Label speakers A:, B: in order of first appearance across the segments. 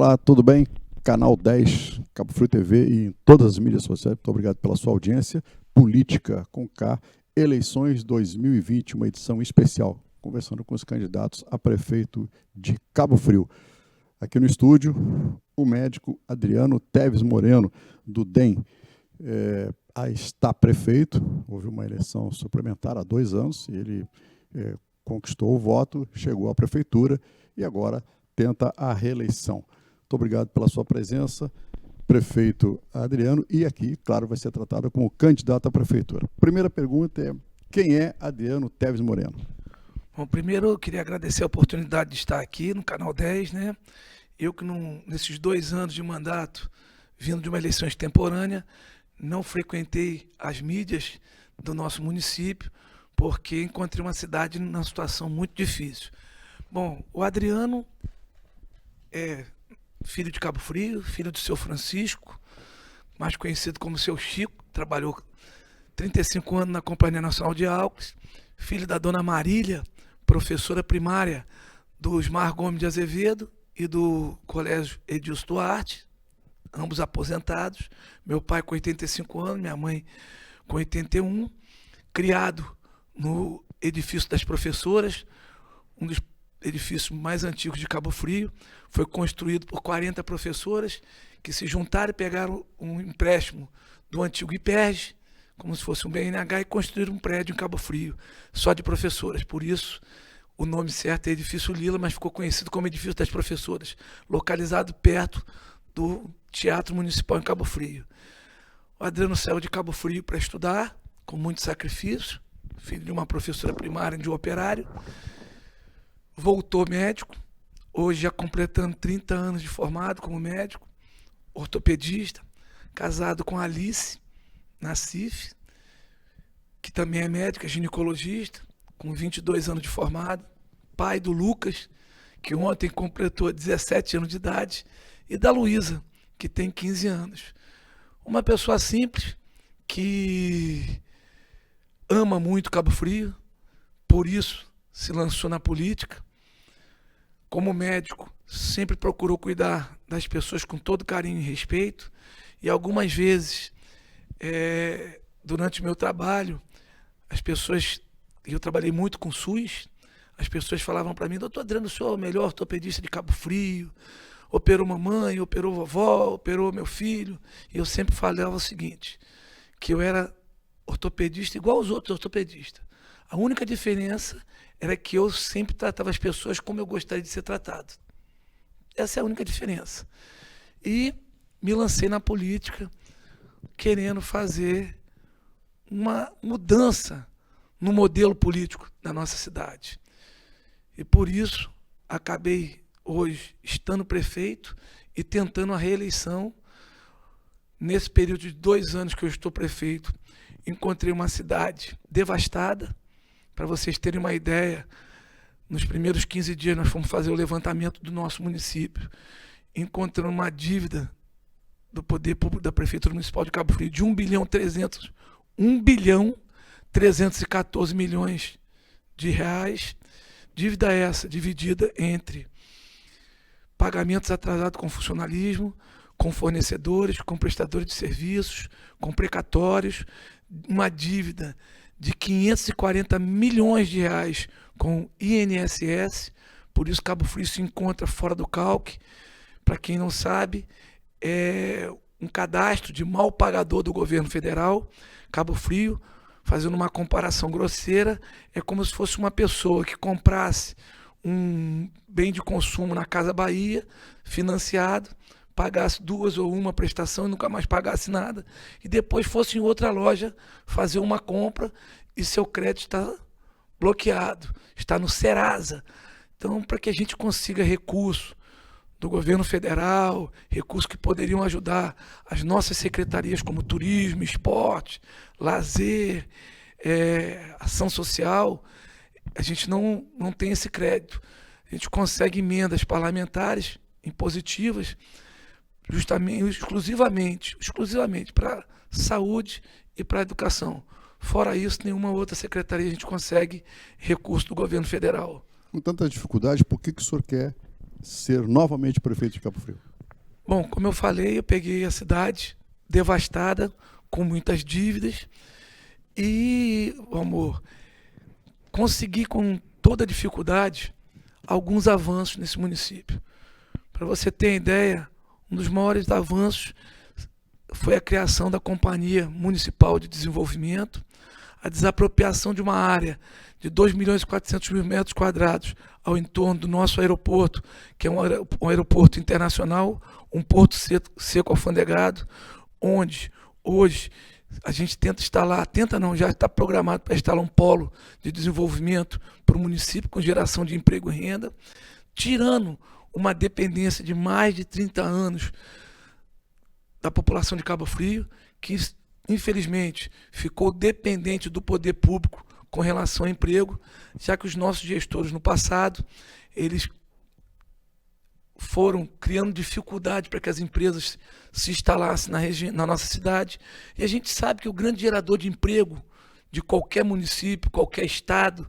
A: Olá, tudo bem? Canal 10, Cabo Frio TV e em todas as mídias sociais. Muito obrigado pela sua audiência. Política com K, eleições 2020, uma edição especial, conversando com os candidatos a prefeito de Cabo Frio. Aqui no estúdio, o médico Adriano Teves Moreno, do DEM. Está prefeito, houve uma eleição suplementar há 2 anos, ele conquistou o voto, chegou à prefeitura e agora tenta a reeleição. Muito obrigado pela sua presença, prefeito Adriano, e aqui, claro, vai ser tratado como candidato à prefeitura. Primeira pergunta é: quem é Adriano Teves Moreno?
B: Bom, primeiro eu queria agradecer a oportunidade de estar aqui no Canal 10, né? Eu que nesses 2 anos de mandato, vindo de uma eleição extemporânea, não frequentei as mídias do nosso município, porque encontrei uma cidade numa situação muito difícil. Bom, o Adriano é filho de Cabo Frio, filho do seu Francisco, mais conhecido como seu Chico, trabalhou 35 anos na Companhia Nacional de Álcool, filho da dona Marília, professora primária do Osmar Gomes de Azevedo e do Colégio Edilson Duarte, ambos aposentados, meu pai com 85 anos, minha mãe com 81, criado no edifício das professoras, um dos edifícios mais antigos de Cabo Frio, foi construído por 40 professoras que se juntaram e pegaram um empréstimo do antigo IPERJ, como se fosse um BNH, e construíram um prédio em Cabo Frio, só de professoras. Por isso, o nome certo é Edifício Lila, mas ficou conhecido como Edifício das Professoras, localizado perto do Teatro Municipal em Cabo Frio. O Adriano saiu de Cabo Frio para estudar, com muito sacrifício, filho de uma professora primária e de um operário, voltou médico, hoje já completando 30 anos de formado como médico, ortopedista, casado com a Alice Nassif, que também é médica, ginecologista, com 22 anos de formado, pai do Lucas, que ontem completou 17 anos de idade, e da Luísa, que tem 15 anos. Uma pessoa simples, que ama muito Cabo Frio, por isso se lançou na política. Como médico, sempre procurou cuidar das pessoas com todo carinho e respeito, e algumas vezes, durante o meu trabalho, eu trabalhei muito com SUS, as pessoas falavam para mim: doutor Adriano, o senhor é o melhor ortopedista de Cabo Frio, operou mamãe, operou vovó, operou meu filho, e eu sempre falava o seguinte, que eu era ortopedista igual aos outros ortopedistas. A única diferença era que eu sempre tratava as pessoas como eu gostaria de ser tratado. Essa é a única diferença. E me lancei na política, querendo fazer uma mudança no modelo político da nossa cidade. E por isso, acabei hoje estando prefeito e tentando a reeleição. Nesse período de 2 anos que eu estou prefeito, encontrei uma cidade devastada. Para vocês terem uma ideia, nos primeiros 15 dias nós fomos fazer o levantamento do nosso município, encontrando uma dívida do poder público da Prefeitura Municipal de Cabo Frio de 1.314 milhões de reais. Dívida essa dividida entre pagamentos atrasados com funcionalismo, com fornecedores, com prestadores de serviços, com precatórios, uma dívida de 540 milhões de reais com INSS, por isso Cabo Frio se encontra fora do calque. Para quem não sabe, é um cadastro de mal pagador do governo federal. Cabo Frio, fazendo uma comparação grosseira, é como se fosse uma pessoa que comprasse um bem de consumo na Casa Bahia, financiado, pagasse 2 ou 1 prestação e nunca mais pagasse nada, e depois fosse em outra loja fazer uma compra e seu crédito está bloqueado, está no Serasa. Então, para que a gente consiga recurso do governo federal, recursos que poderiam ajudar as nossas secretarias como turismo, esporte, lazer, ação social, a gente não tem esse crédito. A gente consegue emendas parlamentares impositivas justamente, exclusivamente para saúde e para educação. Fora isso, nenhuma outra secretaria a gente consegue recurso do governo federal.
A: Com tanta dificuldade, por que o senhor quer ser novamente prefeito de Cabo Frio?
B: Bom, como eu falei, eu peguei a cidade devastada, com muitas dívidas, e, amor, consegui com toda dificuldade alguns avanços nesse município. Para você ter ideia, um dos maiores avanços foi a criação da Companhia Municipal de Desenvolvimento, a desapropriação de uma área de 2.400.000 metros quadrados ao entorno do nosso aeroporto, que é um aeroporto internacional, um porto seco alfandegado, onde hoje a gente já está programado para instalar um polo de desenvolvimento para o município com geração de emprego e renda, tirando uma dependência de mais de 30 anos da população de Cabo Frio, que infelizmente ficou dependente do poder público com relação ao emprego, já que os nossos gestores no passado, eles foram criando dificuldade para que as empresas se instalassem na nossa cidade. E a gente sabe que o grande gerador de emprego de qualquer município, qualquer estado,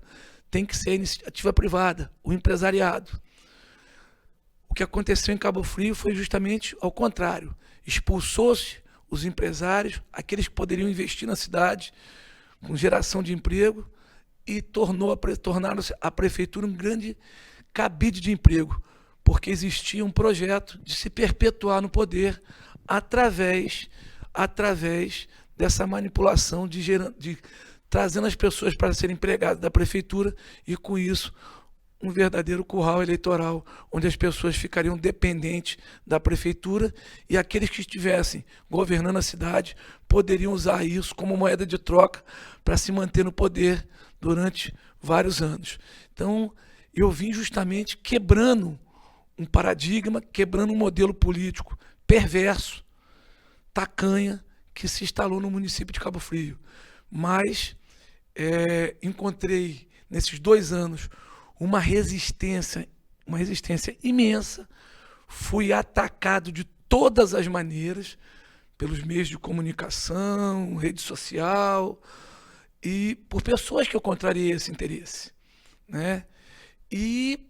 B: tem que ser a iniciativa privada, o empresariado. O que aconteceu em Cabo Frio foi justamente ao contrário. Expulsou-se os empresários, aqueles que poderiam investir na cidade com geração de emprego, e tornaram-se a prefeitura um grande cabide de emprego, porque existia um projeto de se perpetuar no poder através dessa manipulação de trazendo as pessoas para serem empregadas da prefeitura, e com isso um verdadeiro curral eleitoral, onde as pessoas ficariam dependentes da prefeitura, e aqueles que estivessem governando a cidade poderiam usar isso como moeda de troca para se manter no poder durante vários anos. Então, eu vim justamente quebrando um paradigma, quebrando um modelo político perverso, tacanha, que se instalou no município de Cabo Frio. Mas encontrei, nesses 2 anos, uma resistência imensa. Fui atacado de todas as maneiras, pelos meios de comunicação, rede social, e por pessoas que eu contrariei esse interesse, né? E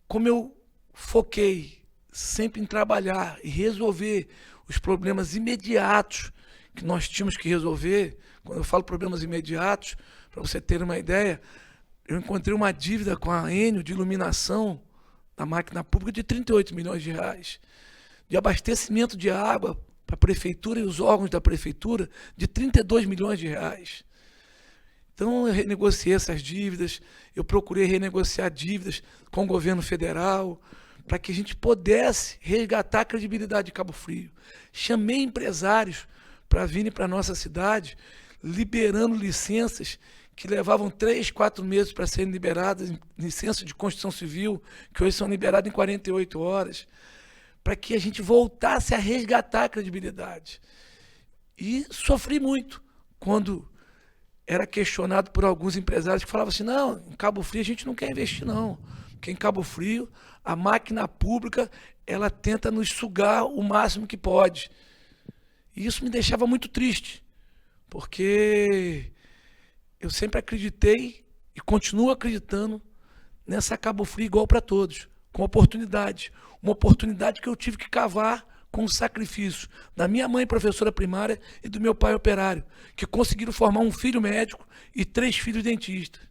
B: como eu foquei sempre em trabalhar e resolver os problemas imediatos que nós tínhamos que resolver, quando eu falo problemas imediatos, para você ter uma ideia, eu encontrei uma dívida com a Enel de iluminação da máquina pública de 38 milhões de reais, de abastecimento de água para a prefeitura e os órgãos da prefeitura de 32 milhões de reais. Então eu renegociei essas dívidas, eu procurei renegociar dívidas com o governo federal, para que a gente pudesse resgatar a credibilidade de Cabo Frio. Chamei empresários para virem para a nossa cidade, liberando licenças que levavam 3, 4 meses para serem liberadas, licenças de construção civil, que hoje são liberadas em 48 horas, para que a gente voltasse a resgatar a credibilidade. E sofri muito quando era questionado por alguns empresários que falavam assim: não, em Cabo Frio a gente não quer investir não, porque em Cabo Frio a máquina pública ela tenta nos sugar o máximo que pode. E isso me deixava muito triste, porque eu sempre acreditei e continuo acreditando nessa Cabo Frio igual para todos, com oportunidade. Uma oportunidade que eu tive que cavar com o sacrifício da minha mãe, professora primária, e do meu pai, operário, que conseguiram formar um filho médico e 3 filhos dentistas.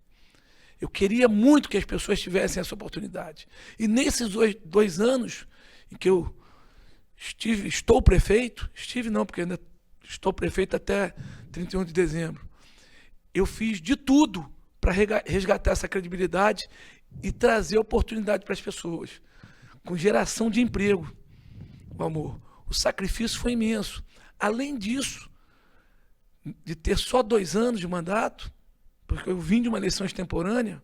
B: Eu queria muito que as pessoas tivessem essa oportunidade. E nesses 2 anos em que eu estou prefeito, porque ainda estou prefeito até 31 de dezembro, eu fiz de tudo para resgatar essa credibilidade e trazer oportunidade para as pessoas, com geração de emprego. Amor, o sacrifício foi imenso. Além disso, de ter só 2 anos de mandato, porque eu vim de uma eleição extemporânea,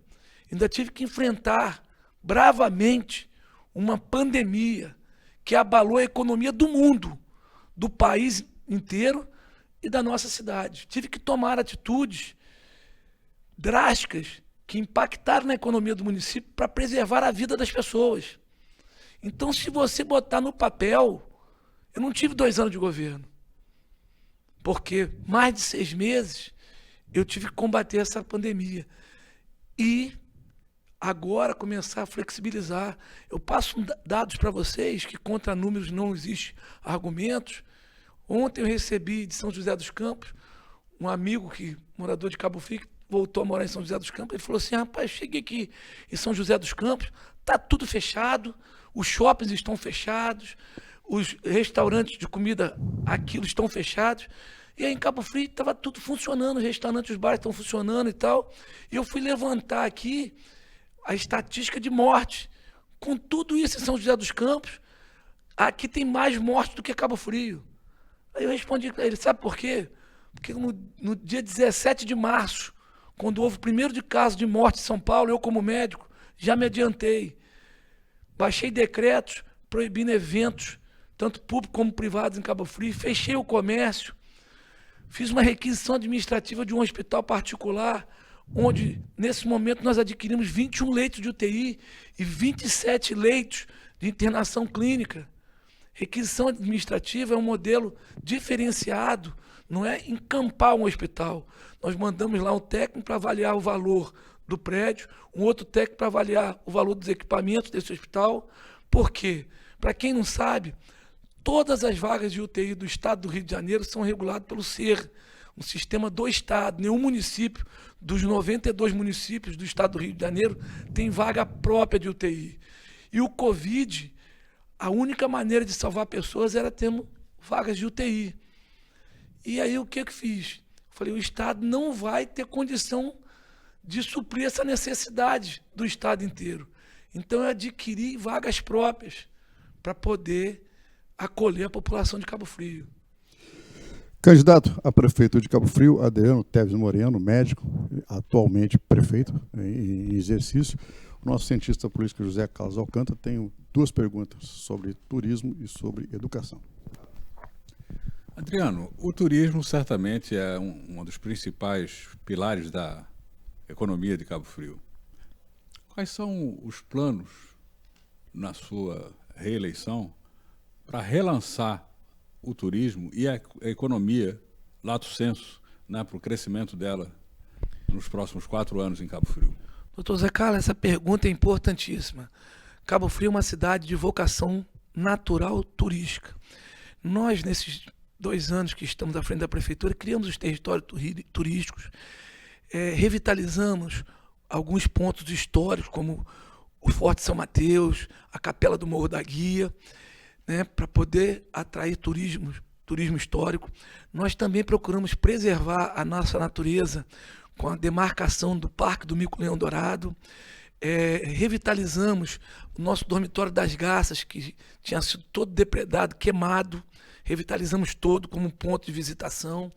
B: ainda tive que enfrentar bravamente uma pandemia que abalou a economia do mundo, do país inteiro e da nossa cidade. Tive que tomar atitudes drásticas que impactaram na economia do município para preservar a vida das pessoas. Então, se você botar no papel, eu não tive 2 anos de governo, porque mais de 6 meses eu tive que combater essa pandemia. E agora começar a flexibilizar. Eu passo dados para vocês que contra números não existe argumentos. Ontem eu recebi de São José dos Campos um amigo morador de Cabo Frio, que voltou a morar em São José dos Campos, ele falou assim: rapaz, cheguei aqui em São José dos Campos, tá tudo fechado, os shoppings estão fechados, os restaurantes de comida aquilo estão fechados. E aí em Cabo Frio estava tudo funcionando, os restaurantes, os bares estão funcionando e tal. E eu fui levantar aqui a estatística de morte. Com tudo isso em São José dos Campos, aqui tem mais mortes do que Cabo Frio. Aí eu respondi para ele: sabe por quê? Porque no dia 17 de março, quando houve o primeiro caso de morte em São Paulo, eu como médico já me adiantei. Baixei decretos proibindo eventos, tanto públicos como privados em Cabo Frio, fechei o comércio, fiz uma requisição administrativa de um hospital particular, onde, nesse momento, nós adquirimos 21 leitos de UTI e 27 leitos de internação clínica. Requisição administrativa é um modelo diferenciado, não é encampar um hospital. Nós mandamos lá um técnico para avaliar o valor do prédio, um outro técnico para avaliar o valor dos equipamentos desse hospital. Por quê? Para quem não sabe, todas as vagas de UTI do Estado do Rio de Janeiro são reguladas pelo SER, um sistema do Estado. Nenhum município dos 92 municípios do Estado do Rio de Janeiro tem vaga própria de UTI. E o Covid, a única maneira de salvar pessoas era tendo vagas de UTI. E aí o que eu fiz? Falei: o Estado não vai ter condição de suprir essa necessidade do Estado inteiro. Então eu adquiri vagas próprias para poder acolher a população de Cabo Frio.
A: Candidato a prefeito de Cabo Frio, Adriano Teves Moreno, médico, atualmente prefeito em exercício. O nosso cientista político José Carlos Alcântara tem duas perguntas sobre turismo e sobre educação.
C: Adriano, o turismo certamente é um dos principais pilares da economia de Cabo Frio. Quais são os planos, na sua reeleição, para relançar o turismo e a economia, lato sensu, né, para o crescimento dela nos próximos 4 anos em Cabo Frio?
B: Doutor Zé Carlos, essa pergunta é importantíssima. Cabo Frio é uma cidade de vocação natural turística. Nós, nesses 2 anos que estamos à frente da prefeitura, criamos os territórios turísticos, revitalizamos alguns pontos históricos, como o Forte São Mateus, a Capela do Morro da Guia, né, para poder atrair turismo histórico. Nós também procuramos preservar a nossa natureza com a demarcação do Parque do Mico-Leão Dourado. Revitalizamos o nosso dormitório das Garças, que tinha sido todo depredado, queimado. Revitalizamos todo como um ponto de visitação.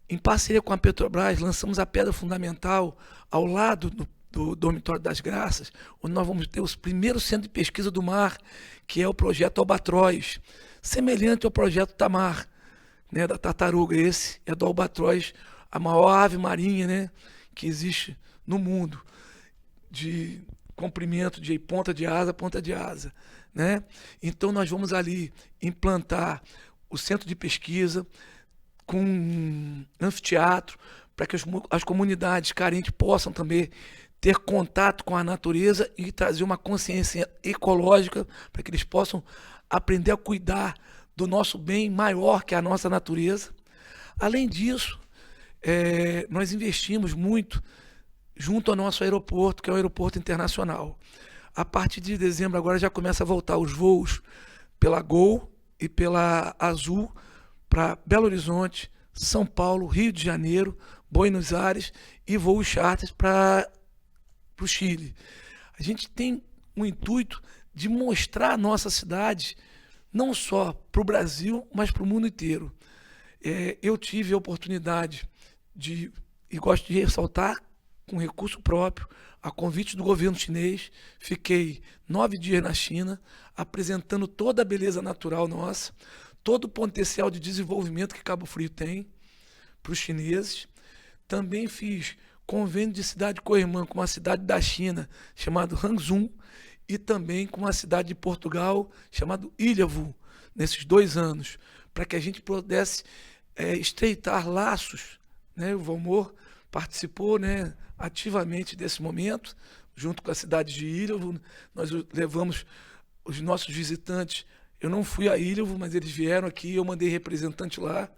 B: Em parceria com a Petrobras, lançamos a pedra fundamental ao lado do Dormitório das Graças, onde nós vamos ter o primeiro centro de pesquisa do mar, que é o projeto Albatroz, semelhante ao projeto Tamar, né, da tartaruga. Esse é do albatroz, a maior ave marinha, né, que existe no mundo, de comprimento de ponta de asa, né? Então nós vamos ali implantar o centro de pesquisa com um anfiteatro, para que as comunidades carentes possam também ter contato com a natureza e trazer uma consciência ecológica, para que eles possam aprender a cuidar do nosso bem maior, que é a nossa natureza. Além disso, nós investimos muito junto ao nosso aeroporto, que é o aeroporto internacional. A partir de dezembro agora já começa a voltar os voos pela Gol e pela Azul para Belo Horizonte, São Paulo, Rio de Janeiro, Buenos Aires e voos charters para o Chile. A gente tem o intuito de mostrar a nossa cidade não só para o Brasil, mas para o mundo inteiro. Eu tive a oportunidade de, e gosto de ressaltar, com recurso próprio, a convite do governo chinês, fiquei 9 dias na China, apresentando toda a beleza natural nossa, todo o potencial de desenvolvimento que Cabo Frio tem para os chineses. Também fiz convênio de cidade co-irmã com uma cidade da China, chamada Hangzhou, e também com uma cidade de Portugal, chamada Ilhavo, nesses 2 anos, para que a gente pudesse estreitar laços, né, o Valmor, participou, né, ativamente desse momento, junto com a cidade de Ilhévo. Nós levamos os nossos visitantes. Eu não fui a Ilhévo, mas eles vieram aqui, eu mandei representante lá,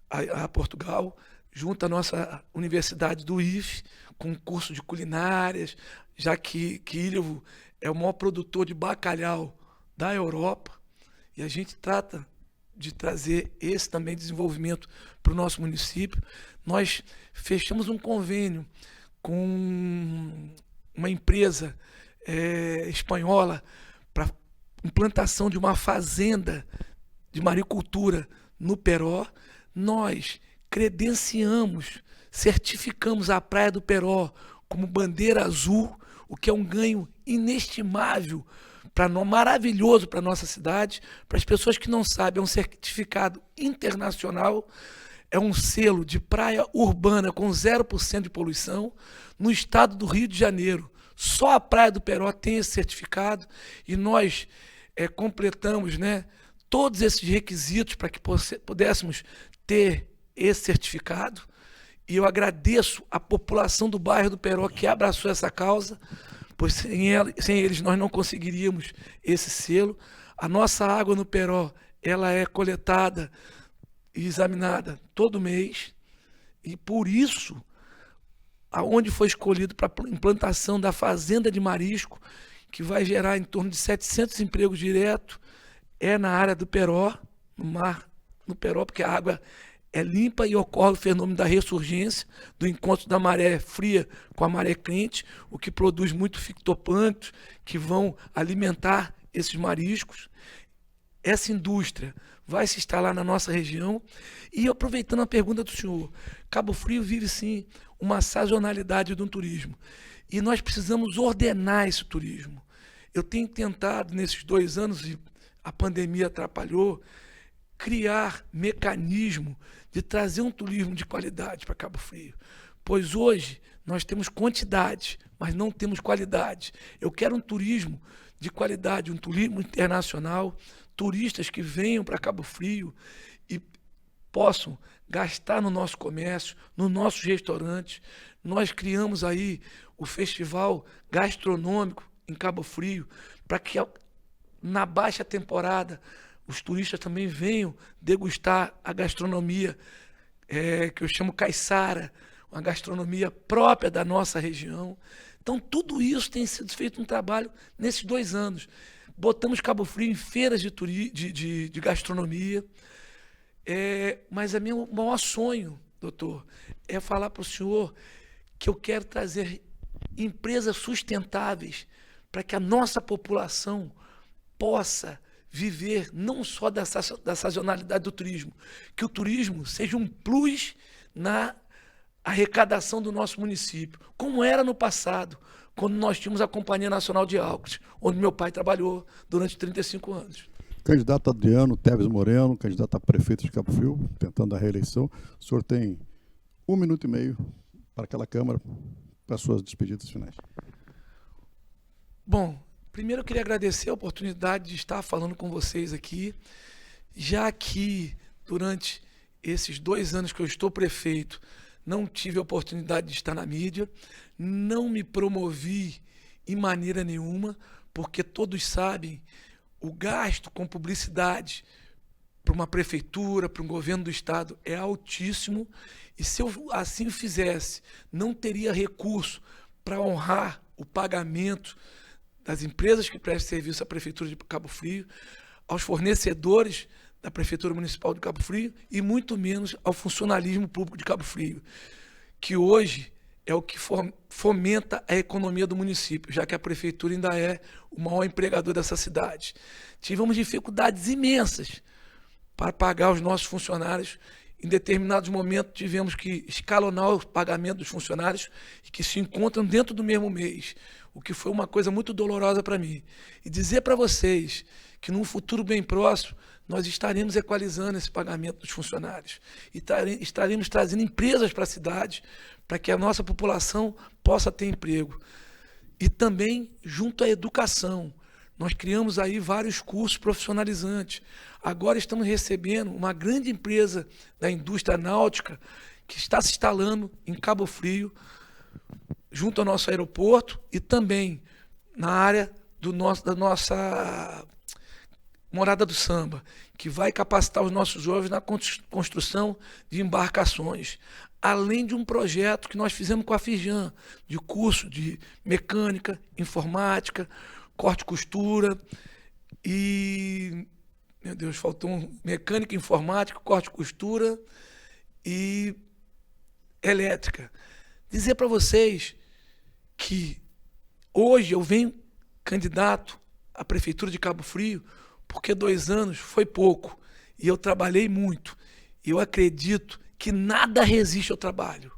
B: a Portugal, junto à nossa universidade do IFE, com curso de culinárias, já que Ilhévo é o maior produtor de bacalhau da Europa, e a gente trata de trazer esse também desenvolvimento para o nosso município. Nós fechamos um convênio com uma empresa espanhola para implantação de uma fazenda de maricultura no Peró. Nós credenciamos, certificamos a Praia do Peró como bandeira azul, o que é um ganho inestimável, maravilhoso para a nossa cidade. Para as pessoas que não sabem, é um certificado internacional, é um selo de praia urbana com 0% de poluição no estado do Rio de Janeiro. Só a Praia do Peró tem esse certificado, e nós completamos, né, todos esses requisitos para que pudéssemos ter esse certificado. E eu agradeço a população do bairro do Peró que abraçou essa causa, pois sem eles nós não conseguiríamos esse selo. A nossa água no Peró, ela é coletada e examinada todo mês, e por isso, aonde foi escolhido para a implantação da fazenda de marisco, que vai gerar em torno de 700 empregos diretos, é na área do Peró, no mar, no Peró, porque a água é limpa e ocorre o fenômeno da ressurgência, do encontro da maré fria com a maré quente, o que produz muito fitoplâncton, que vão alimentar esses mariscos. Essa indústria vai se instalar na nossa região. E aproveitando a pergunta do senhor, Cabo Frio vive sim uma sazonalidade do turismo, e nós precisamos ordenar esse turismo. Eu tenho tentado, nesses 2 anos, e a pandemia atrapalhou, criar mecanismo de trazer um turismo de qualidade para Cabo Frio. Pois hoje nós temos quantidade, mas não temos qualidade. Eu quero um turismo de qualidade, um turismo internacional, turistas que venham para Cabo Frio e possam gastar no nosso comércio, nos nossos restaurantes. Nós criamos aí o Festival Gastronômico em Cabo Frio, para que na baixa temporada os turistas também venham degustar a gastronomia que eu chamo caiçara, uma gastronomia própria da nossa região. Então, tudo isso tem sido feito um trabalho nesses 2 anos. Botamos Cabo Frio em feiras de gastronomia, mas o meu maior sonho, doutor, é falar para o senhor que eu quero trazer empresas sustentáveis para que a nossa população possa viver não só da sazonalidade do turismo, que o turismo seja um plus na arrecadação do nosso município, como era no passado, quando nós tínhamos a Companhia Nacional de Álcools, onde meu pai trabalhou durante 35 anos.
A: Candidato Adriano Teves Moreno, candidato a prefeito de Cabo Frio, tentando a reeleição. O senhor tem 1 minuto e meio para aquela Câmara, para as suas despedidas finais.
B: Bom, primeiro eu queria agradecer a oportunidade de estar falando com vocês aqui, já que durante esses 2 anos que eu estou prefeito, não tive a oportunidade de estar na mídia, não me promovi em maneira nenhuma, porque todos sabem, o gasto com publicidade para uma prefeitura, para um governo do estado é altíssimo, e se eu assim o fizesse, não teria recurso para honrar o pagamento das empresas que prestam serviço à Prefeitura de Cabo Frio, aos fornecedores da Prefeitura Municipal de Cabo Frio e muito menos ao funcionalismo público de Cabo Frio, que hoje é o que fomenta a economia do município, já que a Prefeitura ainda é o maior empregador dessa cidade. Tivemos dificuldades imensas para pagar os nossos funcionários. Em determinados momentos tivemos que escalonar o pagamento dos funcionários e que se encontram dentro do mesmo mês, o que foi uma coisa muito dolorosa para mim. E dizer para vocês que num futuro bem próximo nós estaremos equalizando esse pagamento dos funcionários e estaremos trazendo empresas para a cidade para que a nossa população possa ter emprego. E também junto à educação. Nós criamos aí vários cursos profissionalizantes. Agora estamos recebendo uma grande empresa da indústria náutica que está se instalando em Cabo Frio, junto ao nosso aeroporto e também na área da nossa Morada do Samba, que vai capacitar os nossos jovens na construção de embarcações, além de um projeto que nós fizemos com a Firjan, de curso de mecânica, informática, corte e costura e... Meu Deus, faltou mecânica, informática, corte e costura e elétrica. Dizer para vocês que hoje eu venho candidato à Prefeitura de Cabo Frio porque 2 anos foi pouco e eu trabalhei muito. E eu acredito que nada resiste ao trabalho.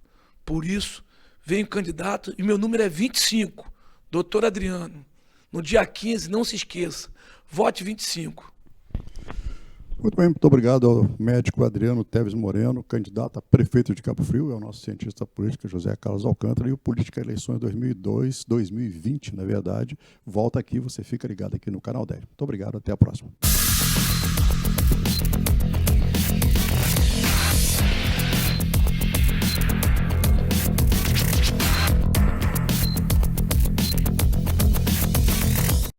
B: Por isso, venho candidato e meu número é 25, doutor Adriano. No dia 15, não se esqueça, vote 25.
A: Muito bem, muito obrigado ao médico Adriano Teves Moreno, candidato a prefeito de Cabo Frio, é o nosso cientista político José Carlos Alcântara, e o Política Eleições 2002, 2020, na verdade. Volta aqui, você fica ligado aqui no Canal 10. Muito obrigado, até a próxima.